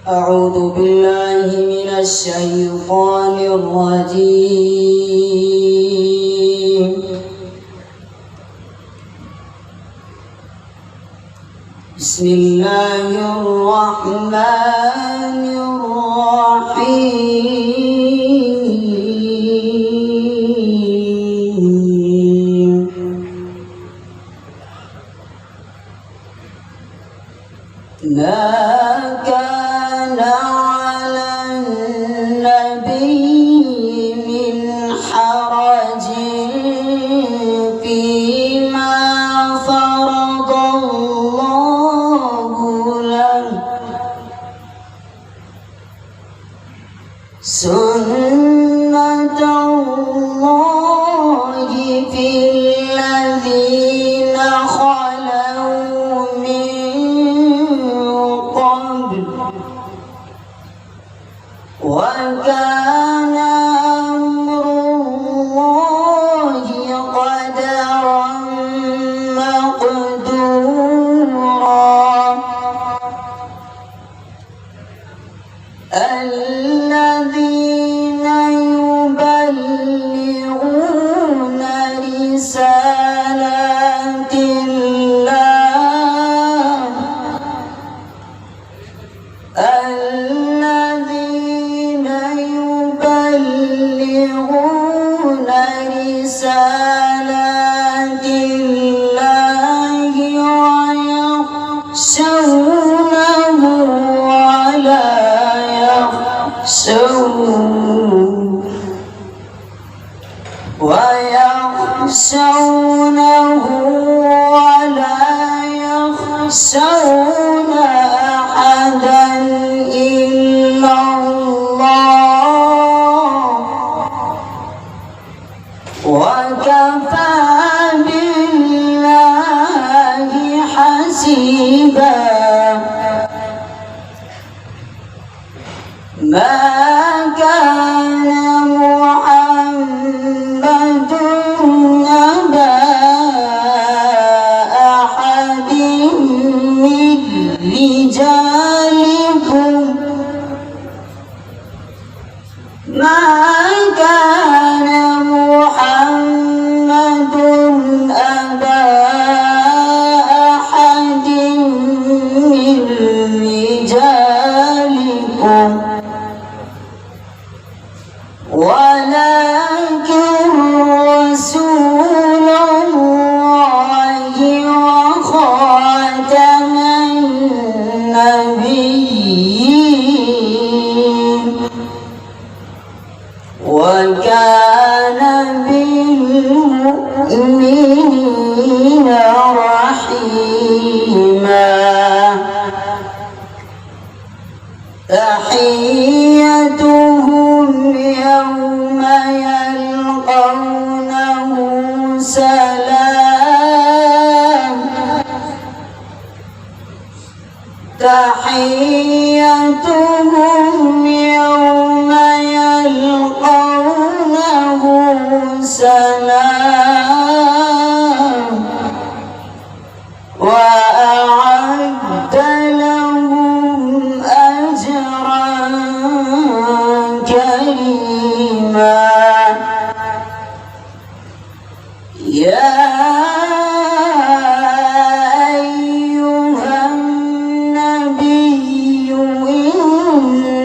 أعوذ بالله من الشيطان الرجيم. بسم الله الرحمن الرحيم. ما كان على النبي من حرج فيما فرض الله له، سنة الله في الذين خلوا من قبل، وكان أمر الله قدرا مقدورا. الذين يبلغون رسالات الله، الذين يبلغون رسالات الله ويخشونه ولا يخشون أحدا إلا الله، وكفى بالله حسيبا. ما كان محمد أبا أحد من رجالكم، ما كان محمد أبا أحد من رجالكم، ولكن رسول الله وخاتم النبيين، وكان بالمؤمنين رحيما. تحيتهم يوم يلقونه سلام، تحيتهم يوم يلقونه سلام، وأعد لهم أجرا كريما. يا أيها النبي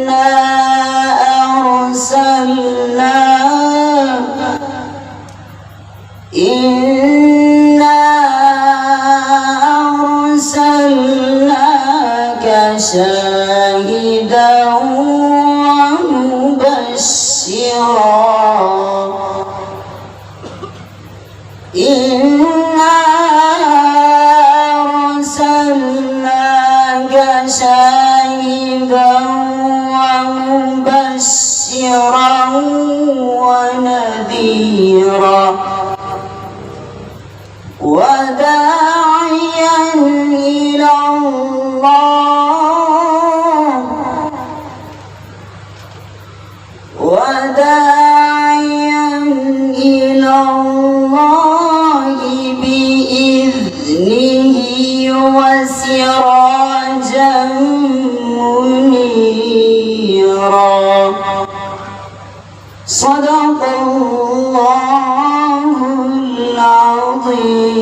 إنا أرسلناك شاهدا ومبشرا، إنا أرسلناك شاهدا ومبشرا ونذيرا، وداعيا إلى الله، وداعيا إلى الله بإذنه وسراجا منيرا. صدق الله العظيم.